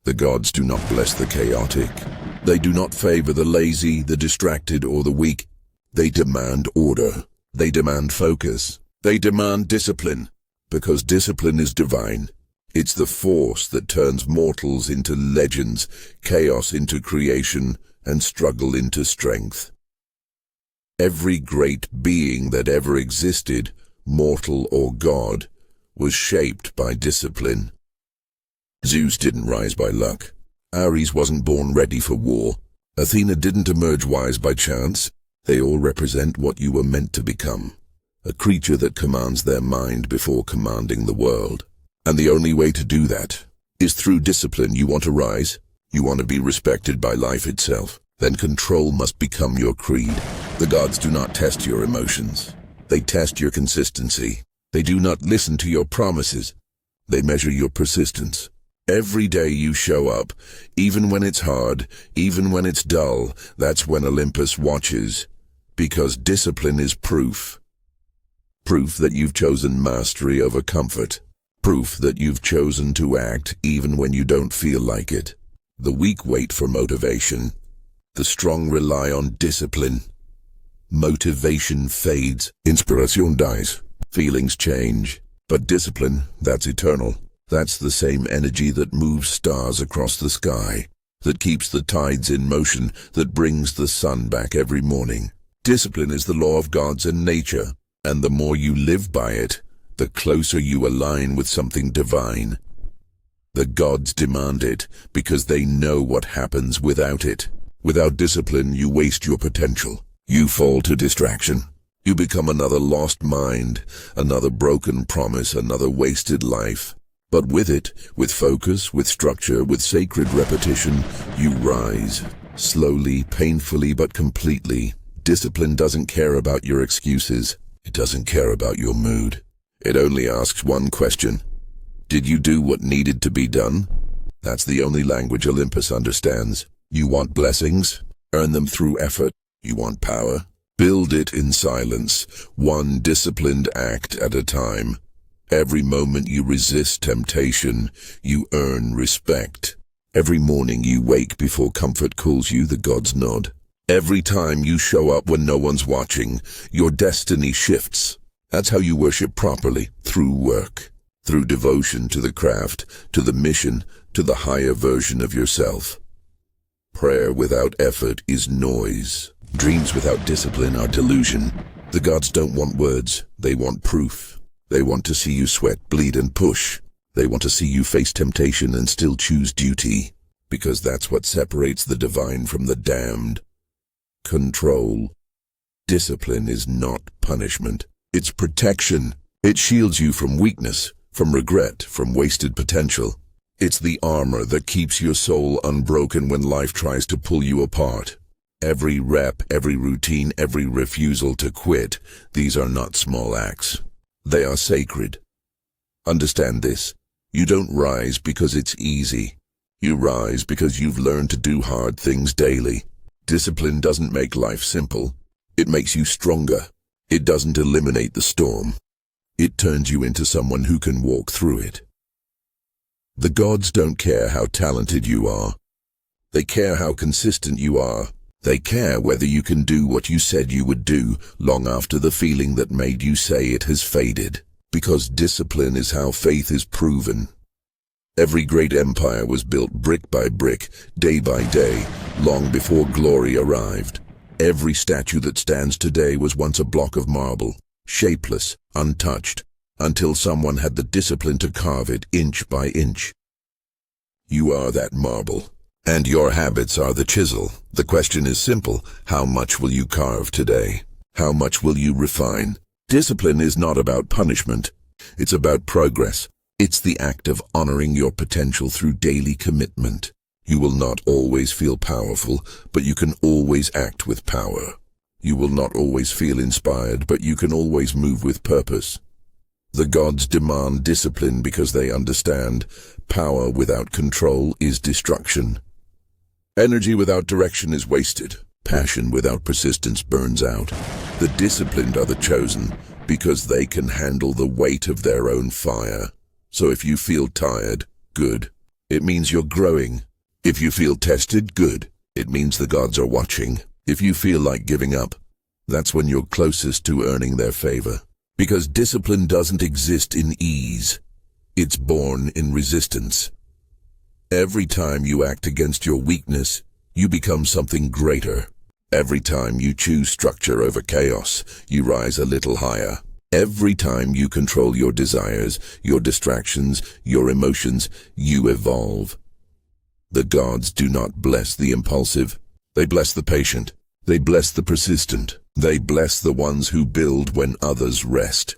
The gods do not bless the chaotic. They do not favor the lazy, the distracted, or the weak. They demand order. They demand focus. They demand discipline, because discipline is divine. It's the force that turns mortals into legends, chaos into creation, and struggle into strength. Every great being that ever existed, mortal or god, was shaped by discipline. Zeus didn't rise by luck. Ares wasn't born ready for war. Athena didn't emerge wise by chance. They all represent what you were meant to become, a creature that commands their mind before commanding the world. And the only way to do that is through discipline. You want to rise? You want to be respected by life itself? Then control must become your creed. The gods do not test your emotions. They test your consistency. They do not listen to your promises. They measure your persistence. Every day you show up, even when it's hard, even when it's dull, that's when Olympus watches. Because discipline is proof. Proof that you've chosen mastery over comfort. Proof that you've chosen to act even when you don't feel like it. The weak wait for motivation. The strong rely on discipline. Motivation fades. Inspiration dies. Feelings change. But discipline, that's eternal. That's the same energy that moves stars across the sky, that keeps the tides in motion, that brings the sun back every morning. Discipline is the law of gods and nature, and the more you live by it, the closer you align with something divine. The gods demand it because they know what happens without it. Without discipline, you waste your potential. You fall to distraction. You become another lost mind, another broken promise, another wasted life. But with it, with focus, with structure, with sacred repetition, you rise. Slowly, painfully, but completely. Discipline doesn't care about your excuses. It doesn't care about your mood. It only asks one question. Did you do what needed to be done? That's the only language Olympus understands. You want blessings? Earn them through effort. You want power? Build it in silence, one disciplined act at a time. Every moment you resist temptation, you earn respect. Every morning you wake before comfort calls you, the gods nod. Every time you show up when no one's watching, your destiny shifts. That's how you worship properly, through work, through devotion to the craft, to the mission, to the higher version of yourself. Prayer without effort is noise. Dreams without discipline are delusion. The gods don't want words, they want proof. They want to see you sweat, bleed, and push. They want to see you face temptation and still choose duty, because that's what separates the divine from the damned. Control. Discipline is not punishment. It's protection. It shields you from weakness, from regret, from wasted potential. It's the armor that keeps your soul unbroken when life tries to pull you apart. Every rep, every routine, every refusal to quit, these are not small acts. They are sacred. Understand this. You don't rise because it's easy. You rise because you've learned to do hard things daily. Discipline doesn't make life simple. It makes you stronger. It doesn't eliminate the storm. It turns you into someone who can walk through it. The gods don't care how talented you are. They care how consistent you are. They care whether you can do what you said you would do long after the feeling that made you say it has faded. Because discipline is how faith is proven. Every great empire was built brick by brick, day by day, long before glory arrived. Every statue that stands today was once a block of marble, shapeless, untouched, until someone had the discipline to carve it inch by inch. You are that marble. And your habits are the chisel. The question is simple. How much will you carve today? How much will you refine? Discipline is not about punishment. It's about progress. It's the act of honoring your potential through daily commitment. You will not always feel powerful, but you can always act with power. You will not always feel inspired, but you can always move with purpose. The gods demand discipline because they understand power without control is destruction. Energy without direction is wasted. Passion without persistence burns out. The disciplined are the chosen because they can handle the weight of their own fire. So if you feel tired, good. it means you're growing. If you feel tested, good. It means the gods are watching. If you feel like giving up, that's when you're closest to earning their favor. Because discipline doesn't exist in ease. It's born in resistance. Every time you act against your weakness, you become something greater. Every time you choose structure over chaos, you rise a little higher. Every time you control your desires, your distractions, your emotions, you evolve. The gods do not bless the impulsive. They bless the patient. They bless the persistent. They bless the ones who build when others rest.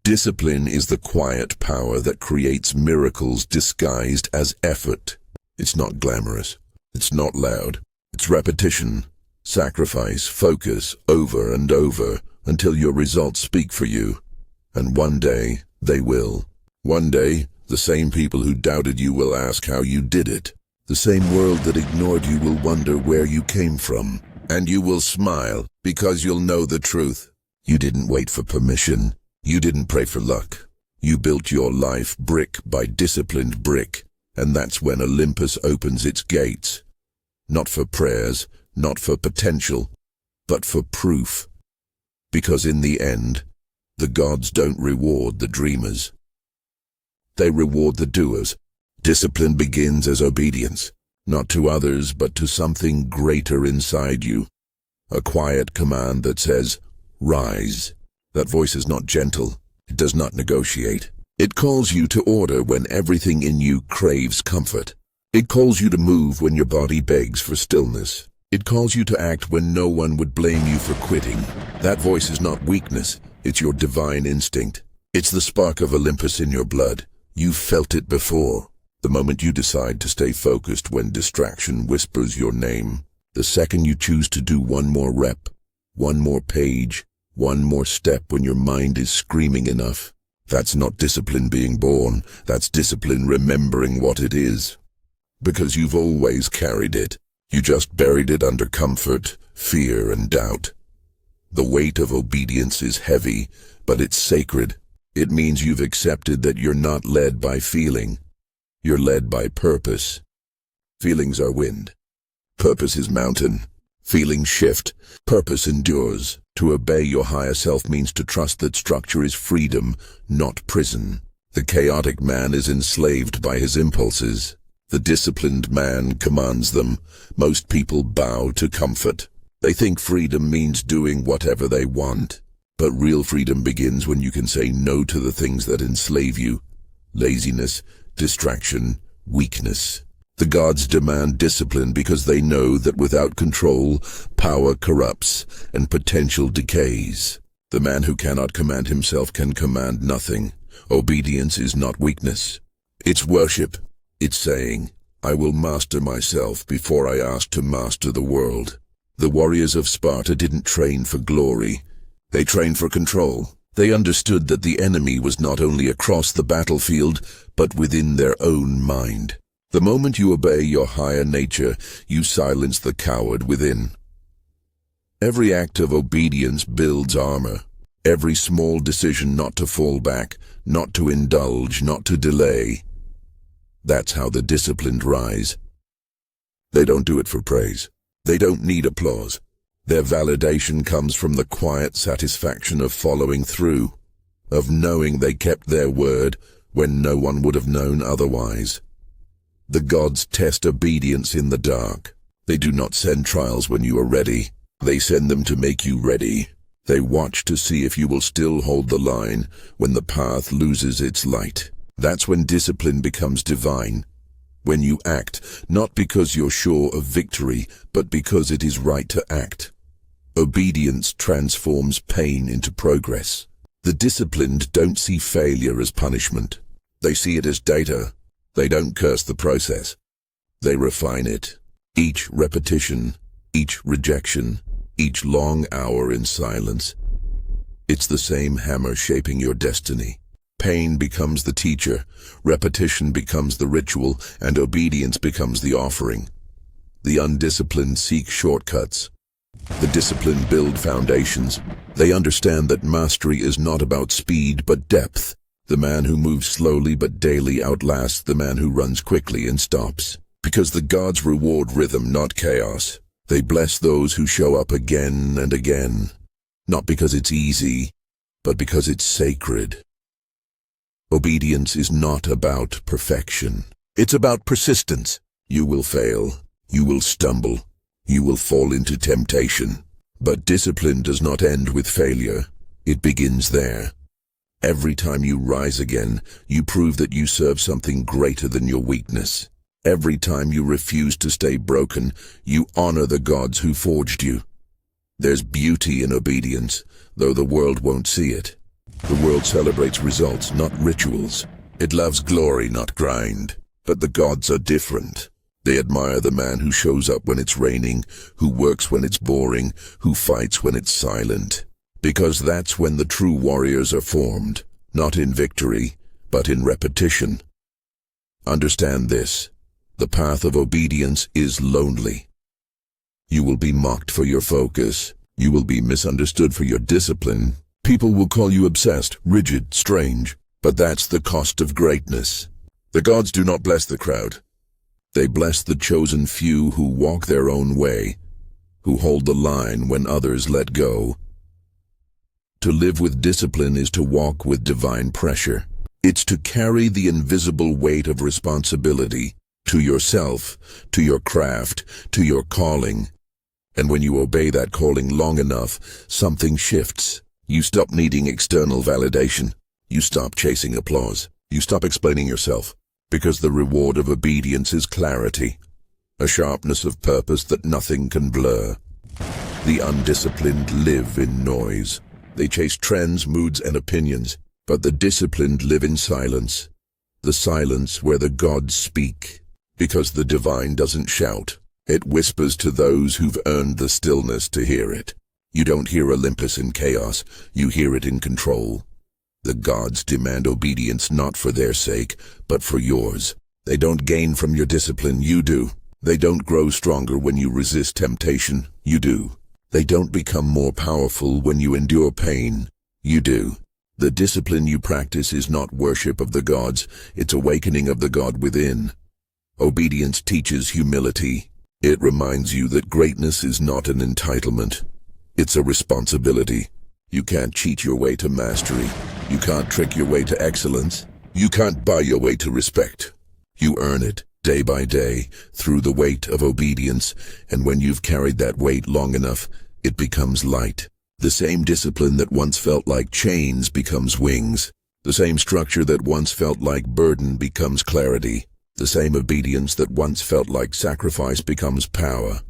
Discipline is the quiet power that creates miracles disguised as effort. It's not glamorous. It's not loud. It's repetition, sacrifice, focus, over and over, until your results speak for you. And one day, they will. One day, the same people who doubted you will ask how you did it. The same world that ignored you will wonder where you came from. And you will smile, because you'll know the truth. You didn't wait for permission. You didn't pray for luck. You built your life brick by disciplined brick. And that's when Olympus opens its gates. Not for prayers, not for potential, but for proof. Because in the end, the gods don't reward the dreamers. They reward the doers. Discipline begins as obedience, not to others, but to something greater inside you. A quiet command that says, rise. That voice is not gentle. It does not negotiate. It calls you to order when everything in you craves comfort. It calls you to move when your body begs for stillness. It calls you to act when no one would blame you for quitting. That voice is not weakness. It's your divine instinct. It's the spark of Olympus in your blood. You've felt it before. The moment you decide to stay focused when distraction whispers your name. The second you choose to do one more rep, one more page, one more step when your mind is screaming enough. That's not discipline being born. That's discipline remembering what it is. Because you've always carried it. You just buried it under comfort, fear, and doubt. The weight of obedience is heavy, but it's sacred. It means you've accepted that you're not led by feeling. You're led by purpose. Feelings are wind. Purpose is mountain. Feelings shift. Purpose endures. To obey your higher self means to trust that structure is freedom, not prison. The chaotic man is enslaved by his impulses. The disciplined man commands them. Most people bow to comfort. They think freedom means doing whatever they want. But real freedom begins when you can say no to the things that enslave you. Laziness, distraction, weakness. The gods demand discipline because they know that without control, power corrupts and potential decays. The man who cannot command himself can command nothing. Obedience is not weakness. It's worship. It's saying, I will master myself before I ask to master the world. The warriors of Sparta didn't train for glory. They trained for control. They understood that the enemy was not only across the battlefield, but within their own mind. The moment you obey your higher nature, you silence the coward within. Every act of obedience builds armor. Every small decision not to fall back, not to indulge, not to delay. That's how the disciplined rise. They don't do it for praise. They don't need applause. Their validation comes from the quiet satisfaction of following through, of knowing they kept their word when no one would have known otherwise. The gods test obedience in the dark. They do not send trials when you are ready. They send them to make you ready. They watch to see if you will still hold the line when the path loses its light. That's when discipline becomes divine. When you act, not because you're sure of victory, but because it is right to act. Obedience transforms pain into progress. The disciplined don't see failure as punishment. They see it as data. They don't curse the process. They refine it. Each repetition, each rejection, each long hour in silence. It's the same hammer shaping your destiny. Pain becomes the teacher, repetition becomes the ritual, and obedience becomes the offering. The undisciplined seek shortcuts. The disciplined build foundations. They understand that mastery is not about speed but depth. The man who moves slowly but daily outlasts the man who runs quickly and stops. Because the gods reward rhythm, not chaos. They bless those who show up again and again. Not because it's easy, but because it's sacred. Obedience is not about perfection. It's about persistence. You will fail. You will stumble. You will fall into temptation. But discipline does not end with failure. It begins there. Every time you rise again, you prove that you serve something greater than your weakness. Every time you refuse to stay broken, you honor the gods who forged you. There's beauty in obedience, though the world won't see it. The world celebrates results, not rituals. It loves glory, not grind. But the gods are different. They admire the man who shows up when it's raining, who works when it's boring, who fights when it's silent. Because that's when the true warriors are formed, not in victory, but in repetition. Understand this. The path of obedience is lonely. You will be mocked for your focus. You will be misunderstood for your discipline. People will call you obsessed, rigid, strange. But that's the cost of greatness. The gods do not bless the crowd. They bless the chosen few who walk their own way, who hold the line when others let go. To live with discipline is to walk with divine pressure. It's to carry the invisible weight of responsibility to yourself, to your craft, to your calling. And when you obey that calling long enough, something shifts. You stop needing external validation. You stop chasing applause. You stop explaining yourself. Because the reward of obedience is clarity, a sharpness of purpose that nothing can blur. The undisciplined live in noise. They chase trends, moods, and opinions. But the disciplined live in silence. The silence where the gods speak. Because the divine doesn't shout. It whispers to those who've earned the stillness to hear it. You don't hear Olympus in chaos. You hear it in control. The gods demand obedience not for their sake, but for yours. They don't gain from your discipline, you do. They don't grow stronger when you resist temptation, you do. They don't become more powerful when you endure pain, you do. The discipline you practice is not worship of the gods, it's awakening of the God within. Obedience teaches humility. It reminds you that greatness is not an entitlement. It's a responsibility. You can't cheat your way to mastery. You can't trick your way to excellence. You can't buy your way to respect. You earn it, day by day, through the weight of obedience, and when you've carried that weight long enough, it becomes light. The same discipline that once felt like chains becomes wings. The same structure that once felt like burden becomes clarity. The same obedience that once felt like sacrifice becomes power.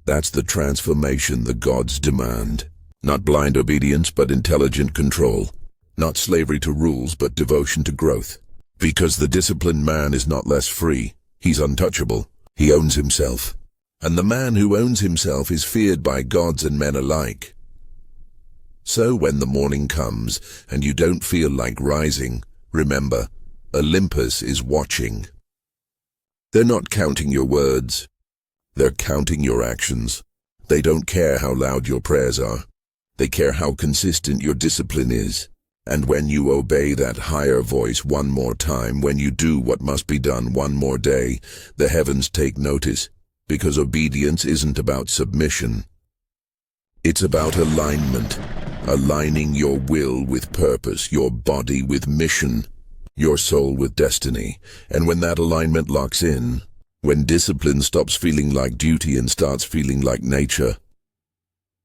That's the transformation the gods demand. Not blind obedience, but intelligent control. Not slavery to rules, but devotion to growth. Because the disciplined man is not less free. He's untouchable. He owns himself. And the man who owns himself is feared by gods and men alike. So when the morning comes and you don't feel like rising, remember, Olympus is watching. They're not counting your words. They're counting your actions. They don't care how loud your prayers are. They care how consistent your discipline is. And when you obey that higher voice one more time, when you do what must be done one more day, the heavens take notice, because obedience isn't about submission. It's about alignment, aligning your will with purpose, your body with mission, your soul with destiny. And when that alignment locks in, when discipline stops feeling like duty and starts feeling like nature,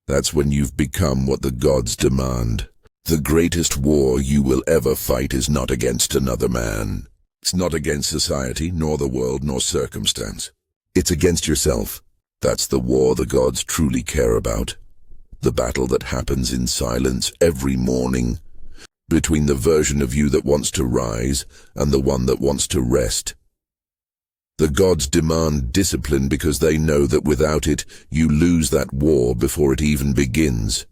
that's when you've become what the gods demand. The greatest war you will ever fight is not against another man. It's not against society, nor the world, nor circumstance. It's against yourself. That's the war the gods truly care about. The battle that happens in silence every morning, between the version of you that wants to rise and the one that wants to rest. The gods demand discipline because they know that without it, you lose that war before it even begins.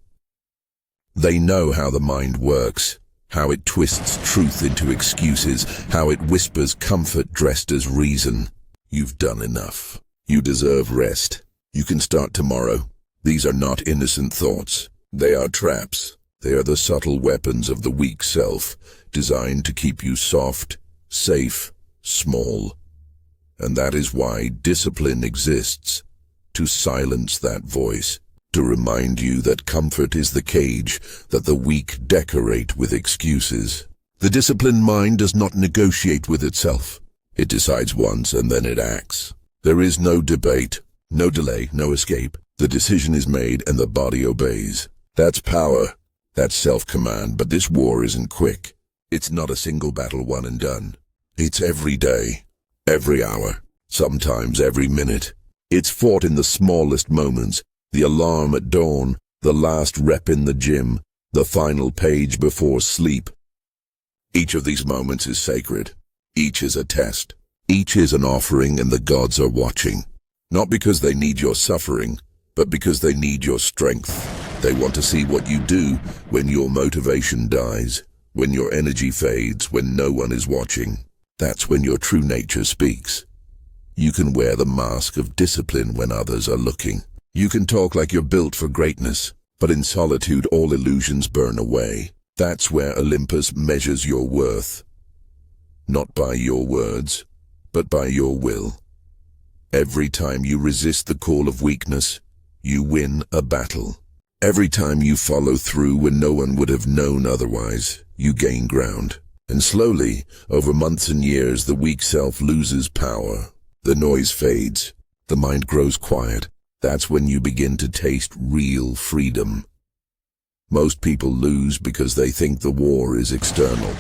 They know how the mind works, how it twists truth into excuses, how it whispers comfort dressed as reason. You've done enough. You deserve rest. You can start tomorrow. These are not innocent thoughts. They are traps. They are the subtle weapons of the weak self, designed to keep you soft, safe, small. And that is why discipline exists, to silence that voice, to remind you that comfort is the cage that the weak decorate with excuses. The disciplined mind does not negotiate with itself. It decides once and then it acts. There is no debate, no delay, no escape. The decision is made and the body obeys. That's power. That's self-command. But this war isn't quick. It's not a single battle won and done. It's every day, every hour, sometimes every minute. It's fought in the smallest moments, the alarm at dawn, the last rep in the gym, the final page before sleep. Each of these moments is sacred. Each is a test. Each is an offering, and the gods are watching. Not because they need your suffering, but because they need your strength. They want to see what you do when your motivation dies, when your energy fades, when no one is watching. That's when your true nature speaks. You can wear the mask of discipline when others are looking. You can talk like you're built for greatness, but in solitude all illusions burn away. That's where Olympus measures your worth. Not by your words, but by your will. Every time you resist the call of weakness, you win a battle. Every time you follow through when no one would have known otherwise, you gain ground. And slowly, over months and years, the weak self loses power. The noise fades. The mind grows quiet. That's when you begin to taste real freedom. Most people lose because they think the war is external.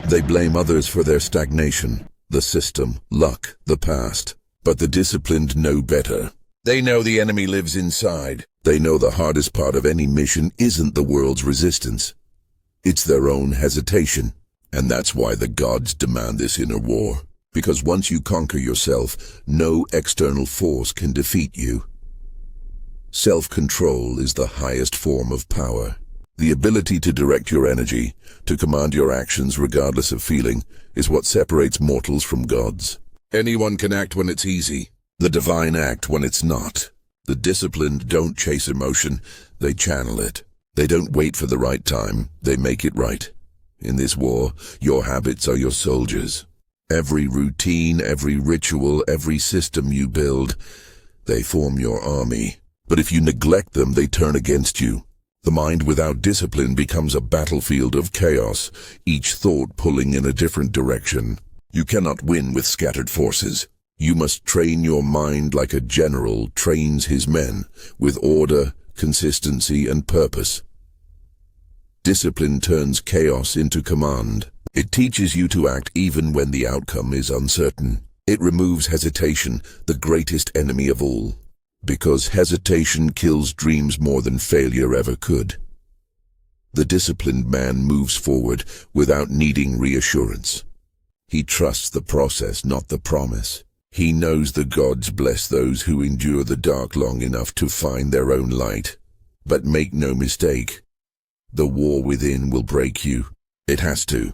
They blame others for their stagnation, the system, luck, the past. But the disciplined know better. They know the enemy lives inside. They know the hardest part of any mission isn't the world's resistance. It's their own hesitation. And that's why the gods demand this inner war. Because once you conquer yourself, no external force can defeat you. Self-control is the highest form of power. The ability to direct your energy, to command your actions regardless of feeling, is what separates mortals from gods. Anyone can act when it's easy. The divine act when it's not. The disciplined don't chase emotion, they channel it. They don't wait for the right time, they make it right. In this war, your habits are your soldiers. Every routine, every ritual, every system you build, they form your army. But if you neglect them, they turn against you. The mind without discipline becomes a battlefield of chaos, each thought pulling in a different direction. You cannot win with scattered forces. You must train your mind like a general trains his men, with order, consistency, and purpose. Discipline turns chaos into command. It teaches you to act even when the outcome is uncertain. It removes hesitation, the greatest enemy of all. Because hesitation kills dreams more than failure ever could. The disciplined man moves forward without needing reassurance. He trusts the process, not the promise. He knows the gods bless those who endure the dark long enough to find their own light. But make no mistake, the war within will break you. It has to.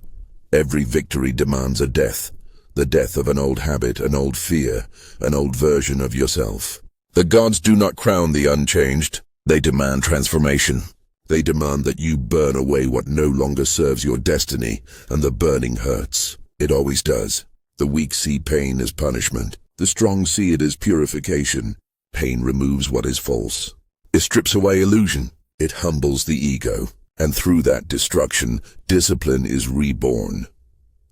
Every victory demands a death. The death of an old habit, an old fear, an old version of yourself. The gods do not crown the unchanged. They demand transformation. They demand that you burn away what no longer serves your destiny, and the burning hurts. It always does. The weak see pain as punishment. The strong see it as purification. Pain removes what is false. It strips away illusion. It humbles the ego. And through that destruction, discipline is reborn.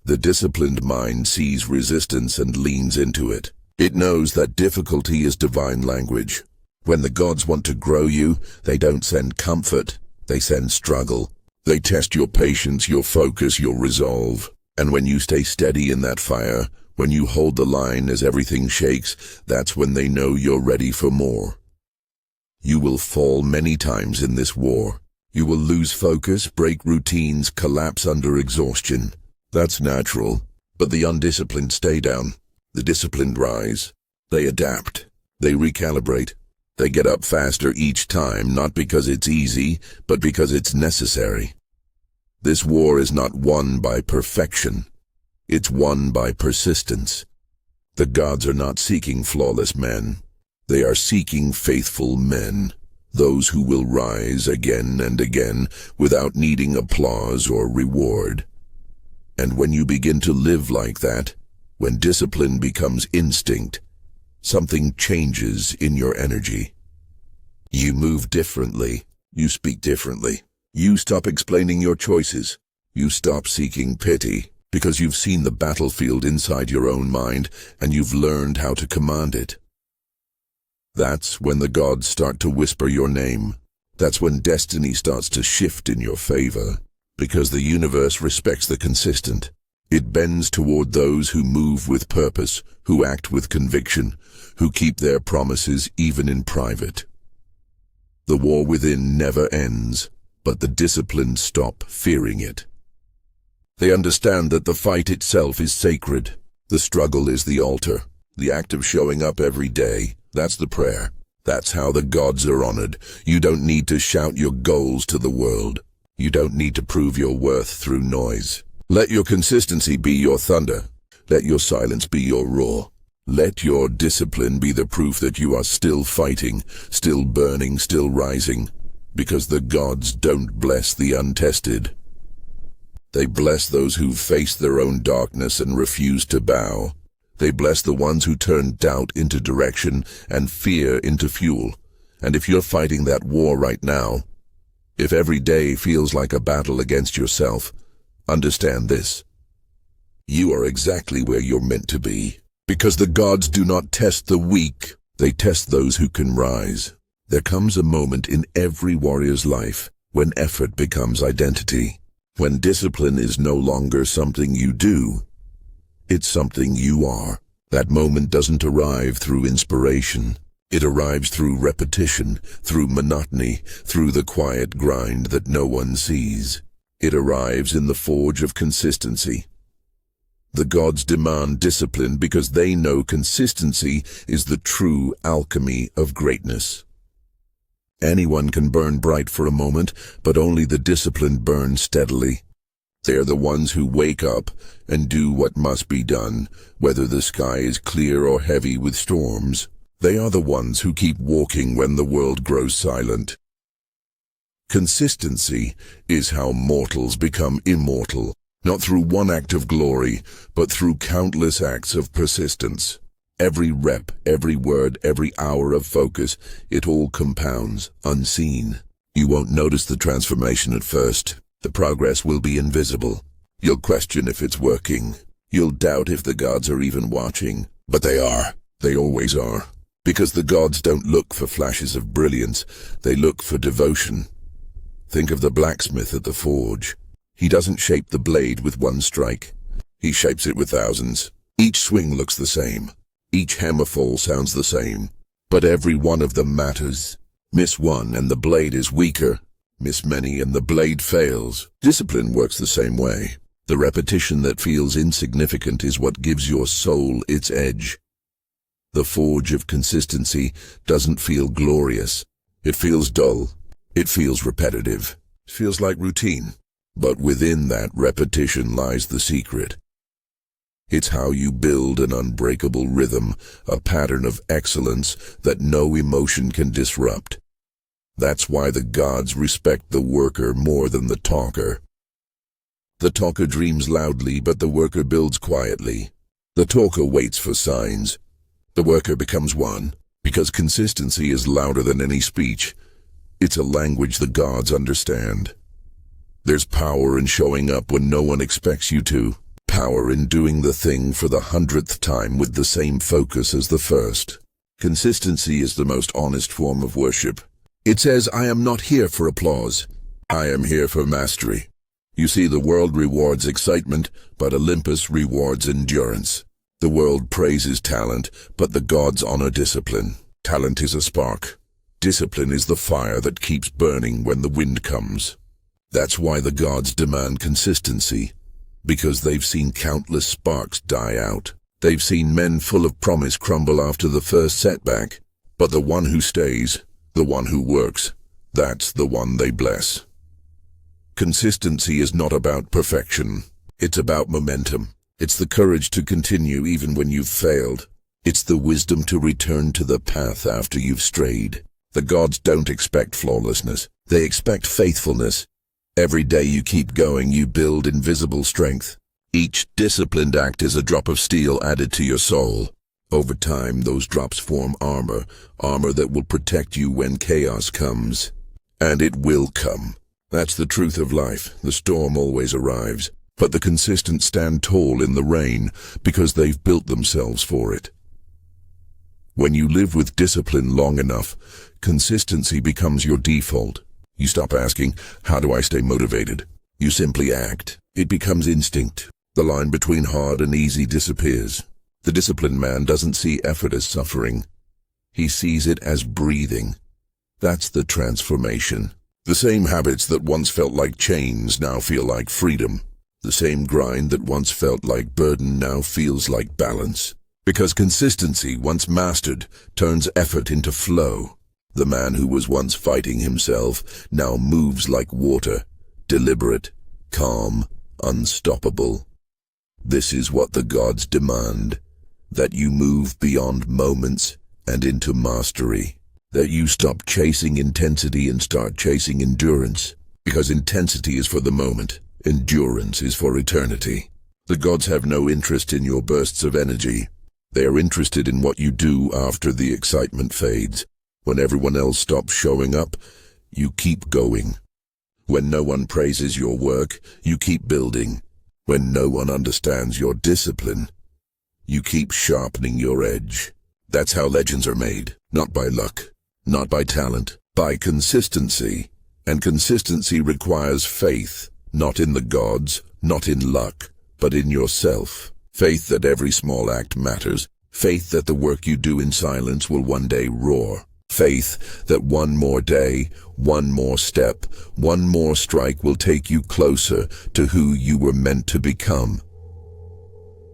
The disciplined mind sees resistance and leans into it. It knows that difficulty is divine language. When the gods want to grow you, they don't send comfort, they send struggle. They test your patience, your focus, your resolve. And when you stay steady in that fire, when you hold the line as everything shakes, that's when they know you're ready for more. You will fall many times in this war. You will lose focus, break routines, collapse under exhaustion. That's natural. But the undisciplined stay down. The disciplined rise. They adapt. They recalibrate. They get up faster each time, not because it's easy, but because it's necessary. This war is not won by perfection. It's won by persistence. The gods are not seeking flawless men. They are seeking faithful men. those who will rise again and again without needing applause or reward. And when you begin to live like that, when discipline becomes instinct, something changes in your energy. You move differently. You speak differently. You stop explaining your choices. You stop seeking pity because you've seen the battlefield inside your own mind and you've learned how to command it. That's when the gods start to whisper your name. That's when destiny starts to shift in your favor, because the universe respects the consistent. It bends toward those who move with purpose, who act with conviction, who keep their promises even in private. The war within never ends, but the disciplined stop fearing it. They understand that the fight itself is sacred. The struggle is the altar, the act of showing up every day. That's the prayer. That's how the gods are honored. You don't need to shout your goals to the world. You don't need to prove your worth through noise. Let your consistency be your thunder. Let your silence be your roar. Let your discipline be the proof that you are still fighting, still burning, still rising, because the gods don't bless the untested. They bless those who face their own darkness and refuse to bow. They bless the ones who turn doubt into direction and fear into fuel. And if you're fighting that war right now, if every day feels like a battle against yourself, understand this. You are exactly where you're meant to be. Because the gods do not test the weak, they test those who can rise. There comes a moment in every warrior's life when effort becomes identity. When discipline is no longer something you do, it's something you are. That moment doesn't arrive through inspiration. It arrives through repetition, through monotony, through the quiet grind that no one sees. It arrives in the forge of consistency. The gods demand discipline because they know consistency is the true alchemy of greatness. Anyone can burn bright for a moment, but only the disciplined burn steadily. They are the ones who wake up and do what must be done, whether the sky is clear or heavy with storms. They are the ones who keep walking when the world grows silent. Consistency is how mortals become immortal, not through one act of glory, but through countless acts of persistence. Every rep, every word, every hour of focus, it all compounds, unseen. You won't notice the transformation at first. The progress will be invisible. You'll question if it's working. You'll doubt if the gods are even watching. But they are. They always are. Because the gods don't look for flashes of brilliance. They look for devotion. Think of the blacksmith at the forge. He doesn't shape the blade with one strike. He shapes it with thousands. Each swing looks the same. Each hammerfall sounds the same. But every one of them matters. Miss one and the blade is weaker. Miss many and the blade fails. Discipline works the same way. The repetition that feels insignificant is what gives your soul its edge. The forge of consistency doesn't feel glorious. It feels dull. It feels repetitive. It feels like routine. But within that repetition lies the secret. It's how you build an unbreakable rhythm, a pattern of excellence that no emotion can disrupt. That's why the gods respect the worker more than the talker. The talker dreams loudly, but the worker builds quietly. The talker waits for signs. The worker becomes one, because consistency is louder than any speech. It's a language the gods understand. There's power in showing up when no one expects you to. Power in doing the thing for the 100th time with the same focus as the first. Consistency is the most honest form of worship. It says, I am not here for applause. I am here for mastery. You see, the world rewards excitement, but Olympus rewards endurance. The world praises talent, but the gods honor discipline. Talent is a spark. Discipline is the fire that keeps burning when the wind comes. That's why the gods demand consistency, because they've seen countless sparks die out. They've seen men full of promise crumble after the first setback. But the one who stays, the one who works, that's the one they bless. Consistency is not about perfection. It's about momentum. It's the courage to continue even when you've failed. It's the wisdom to return to the path after you've strayed. The gods don't expect flawlessness. They expect faithfulness. Every day you keep going, you build invisible strength. Each disciplined act is a drop of steel added to your soul. Over time, those drops form armor that will protect you when chaos comes. And it will come. That's the truth of life. The storm always arrives, but the consistent stand tall in the rain because they've built themselves for it. When you live with discipline long enough, consistency becomes your default. You stop asking, how do I stay motivated? You simply act. It becomes instinct. The line between hard and easy disappears. The disciplined man doesn't see effort as suffering. He sees it as breathing. That's the transformation. The same habits that once felt like chains now feel like freedom. The same grind that once felt like burden now feels like balance. Because consistency, once mastered, turns effort into flow. The man who was once fighting himself now moves like water, deliberate, calm, unstoppable. This is what the gods demand, that you move beyond moments and into mastery. That you stop chasing intensity and start chasing endurance. Because intensity is for the moment, endurance is for eternity. The gods have no interest in your bursts of energy. They are interested in what you do after the excitement fades. When everyone else stops showing up, you keep going. When no one praises your work, you keep building. When no one understands your discipline, you keep sharpening your edge. That's how legends are made, not by luck, not by talent, by consistency. And consistency requires faith, not in the gods, not in luck, but in yourself. Faith that every small act matters. Faith that the work you do in silence will one day roar. Faith that one more day, one more step, one more strike will take you closer to who you were meant to become.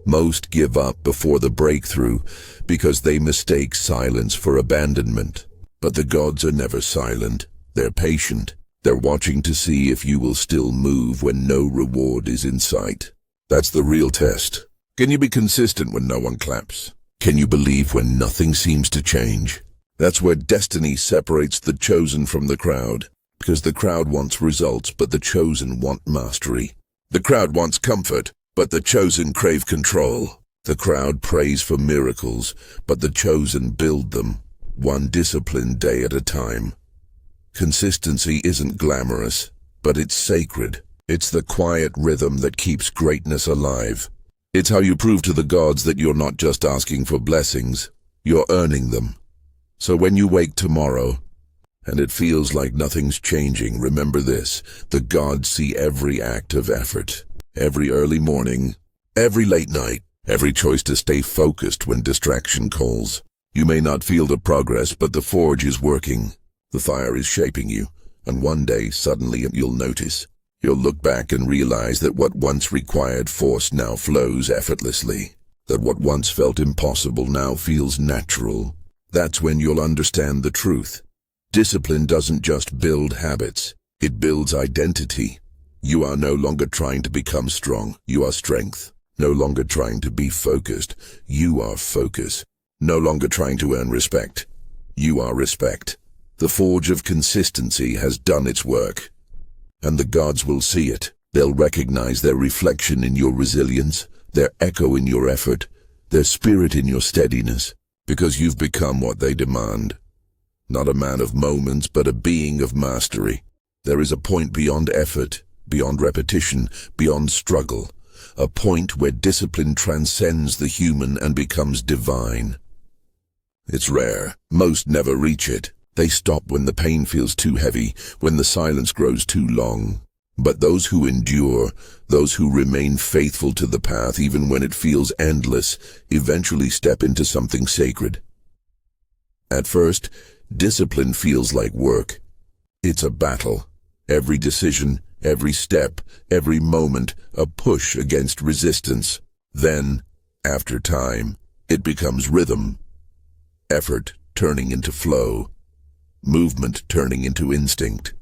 Most give up before the breakthrough because they mistake silence for abandonment. But the gods are never silent. They're patient. They're watching to see if you will still move when no reward is in sight. That's the real test. Can you be consistent when no one claps? Can you believe when nothing seems to change? That's where destiny separates the chosen from the crowd. Because the crowd wants results, but the chosen want mastery. The crowd wants comfort, but the chosen crave control. The crowd prays for miracles, but the chosen build them, one disciplined day at a time. Consistency isn't glamorous, but it's sacred. It's the quiet rhythm that keeps greatness alive. It's how you prove to the gods that you're not just asking for blessings, you're earning them. So when you wake tomorrow, and it feels like nothing's changing, remember this: the gods see every act of effort, every early morning, every late night, every choice to stay focused when distraction calls. You may not feel the progress, but the forge is working. The fire is shaping you, and one day, suddenly, you'll notice. You'll look back and realize that what once required force now flows effortlessly. That what once felt impossible now feels natural. That's when you'll understand the truth. Discipline doesn't just build habits, it builds identity. You are no longer trying to become strong, you are strength. No longer trying to be focused, you are focus. No longer trying to earn respect, you are respect. The forge of consistency has done its work. And the gods will see it. They'll recognize their reflection in your resilience, their echo in your effort, their spirit in your steadiness. Because you've become what they demand. Not a man of moments, but a being of mastery. There is a point beyond effort, beyond repetition, beyond struggle. A point where discipline transcends the human and becomes divine. It's rare. Most never reach it. They stop when the pain feels too heavy, when the silence grows too long. But those who endure, those who remain faithful to the path even when it feels endless, eventually step into something sacred. At first, discipline feels like work. It's a battle. Every decision, every step, every moment, a push against resistance. Then, after time, it becomes rhythm. Effort turning into flow. Movement turning into instinct.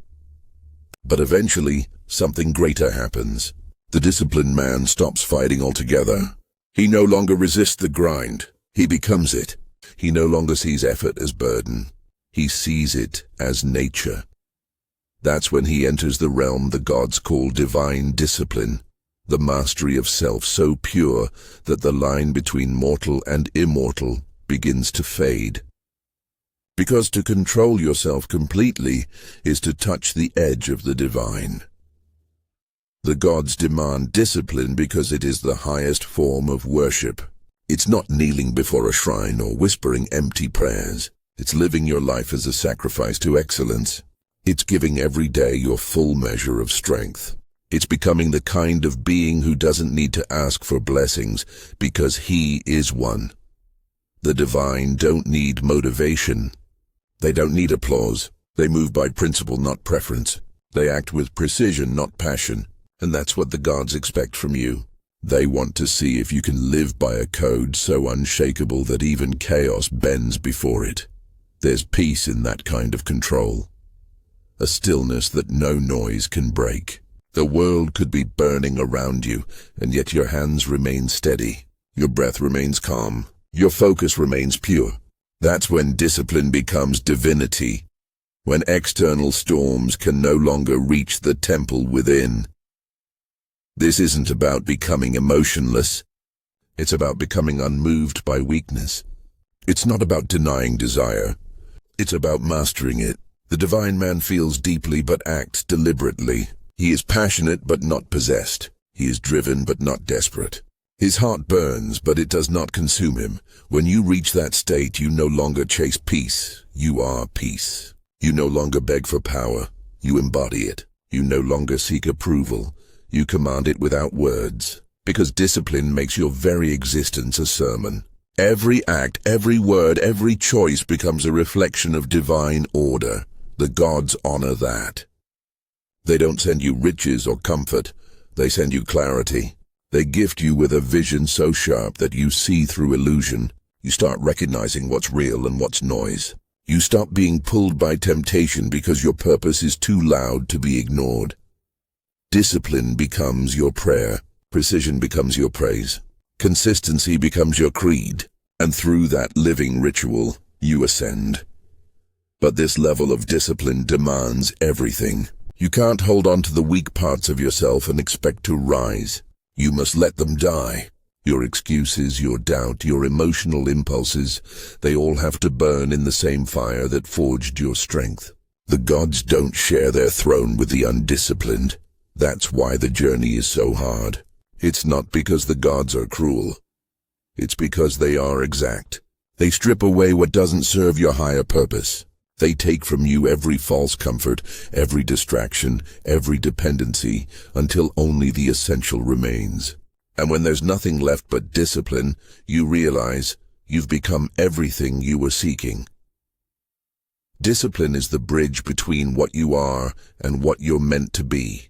But eventually, something greater happens. The disciplined man stops fighting altogether. He no longer resists the grind. He becomes it. He no longer sees effort as burden. He sees it as nature. That's when he enters the realm the gods call divine discipline, the mastery of self so pure that the line between mortal and immortal begins to fade. Because to control yourself completely is to touch the edge of the divine. The gods demand discipline because it is the highest form of worship. It's not kneeling before a shrine or whispering empty prayers. It's living your life as a sacrifice to excellence. It's giving every day your full measure of strength. It's becoming the kind of being who doesn't need to ask for blessings because he is one. The divine don't need motivation. They don't need applause. They move by principle, not preference. They act with precision, not passion. And that's what the gods expect from you. They want to see if you can live by a code so unshakable that even chaos bends before it. There's peace in that kind of control. A stillness that no noise can break. The world could be burning around you, and yet your hands remain steady. Your breath remains calm. Your focus remains pure. That's when discipline becomes divinity. When external storms can no longer reach the temple within. This isn't about becoming emotionless. It's about becoming unmoved by weakness. It's not about denying desire. It's about mastering it. The divine man feels deeply but acts deliberately. He is passionate but not possessed. He is driven but not desperate. His heart burns, but it does not consume him. When you reach that state, you no longer chase peace. You are peace. You no longer beg for power. You embody it. You no longer seek approval. You command it without words, because discipline makes your very existence a sermon. Every act, every word, every choice becomes a reflection of divine order. The gods honor that. They don't send you riches or comfort. They send you clarity. They gift you with a vision so sharp that you see through illusion. You start recognizing what's real and what's noise. You stop being pulled by temptation because your purpose is too loud to be ignored. Discipline becomes your prayer. Precision becomes your praise. Consistency becomes your creed. And through that living ritual, you ascend. But this level of discipline demands everything. You can't hold on to the weak parts of yourself and expect to rise. You must let them die. Your excuses, your doubt, your emotional impulses, they all have to burn in the same fire that forged your strength. The gods don't share their throne with the undisciplined. That's why the journey is so hard. It's not because the gods are cruel. It's because they are exact. They strip away what doesn't serve your higher purpose. They take from you every false comfort, every distraction, every dependency, until only the essential remains. And when there's nothing left but discipline, you realize you've become everything you were seeking. Discipline is the bridge between what you are and what you're meant to be.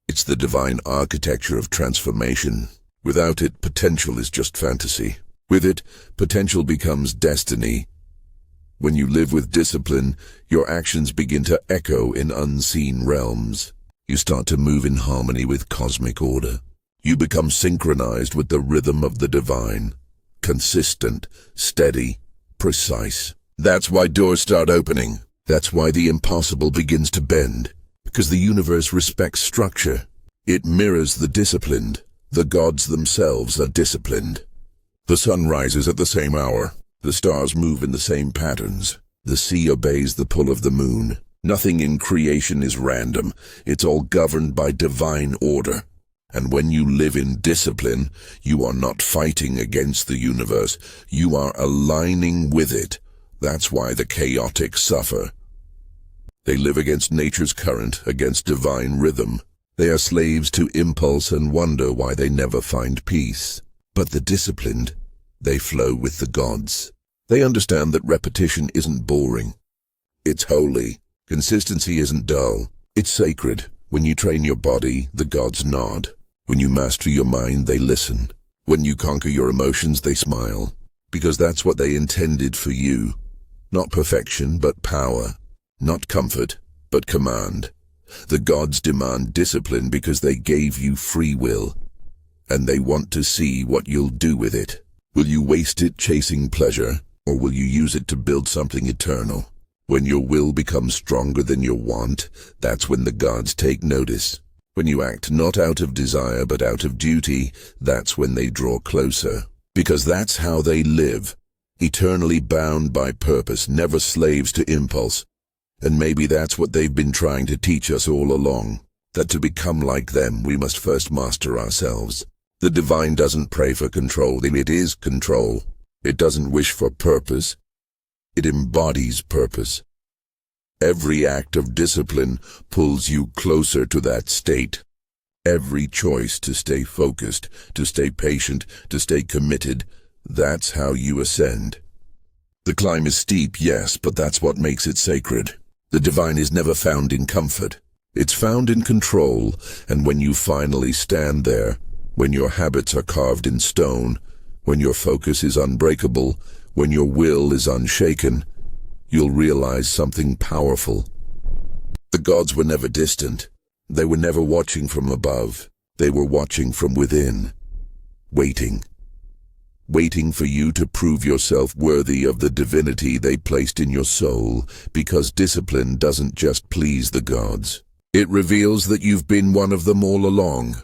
It's the divine architecture of transformation. Without it, potential is just fantasy. With it, potential becomes destiny. When you live with discipline, your actions begin to echo in unseen realms. You start to move in harmony with cosmic order. You become synchronized with the rhythm of the divine. Consistent, steady, precise. That's why doors start opening. That's why the impossible begins to bend. Because the universe respects structure. It mirrors the disciplined. The gods themselves are disciplined. The sun rises at the same hour. The stars move in the same patterns. The sea obeys the pull of the moon. Nothing in creation is random. It's all governed by divine order. And when you live in discipline, you are not fighting against the universe. You are aligning with it. That's why the chaotic suffer. They live against nature's current, against divine rhythm. They are slaves to impulse and wonder why they never find peace. But the disciplined, they flow with the gods. They understand that repetition isn't boring. It's holy. Consistency isn't dull. It's sacred. When you train your body, the gods nod. When you master your mind, they listen. When you conquer your emotions, they smile. Because that's what they intended for you. Not perfection, but power. Not comfort, but command. The gods demand discipline because they gave you free will. And they want to see what you'll do with it. Will you waste it chasing pleasure, or will you use it to build something eternal? When your will becomes stronger than your want, that's when the gods take notice. When you act not out of desire but out of duty, that's when they draw closer. Because that's how they live, eternally bound by purpose, never slaves to impulse. And maybe that's what they've been trying to teach us all along, that to become like them, we must first master ourselves. The divine doesn't pray for control, it is control. It doesn't wish for purpose, it embodies purpose. Every act of discipline pulls you closer to that state. Every choice to stay focused, to stay patient, to stay committed, that's how you ascend. The climb is steep, yes, but that's what makes it sacred. The divine is never found in comfort. It's found in control, and when you finally stand there, when your habits are carved in stone, when your focus is unbreakable, when your will is unshaken, you'll realize something powerful. The gods were never distant. They were never watching from above. They were watching from within, waiting for you to prove yourself worthy of the divinity they placed in your soul, because discipline doesn't just please the gods. It reveals that you've been one of them all along.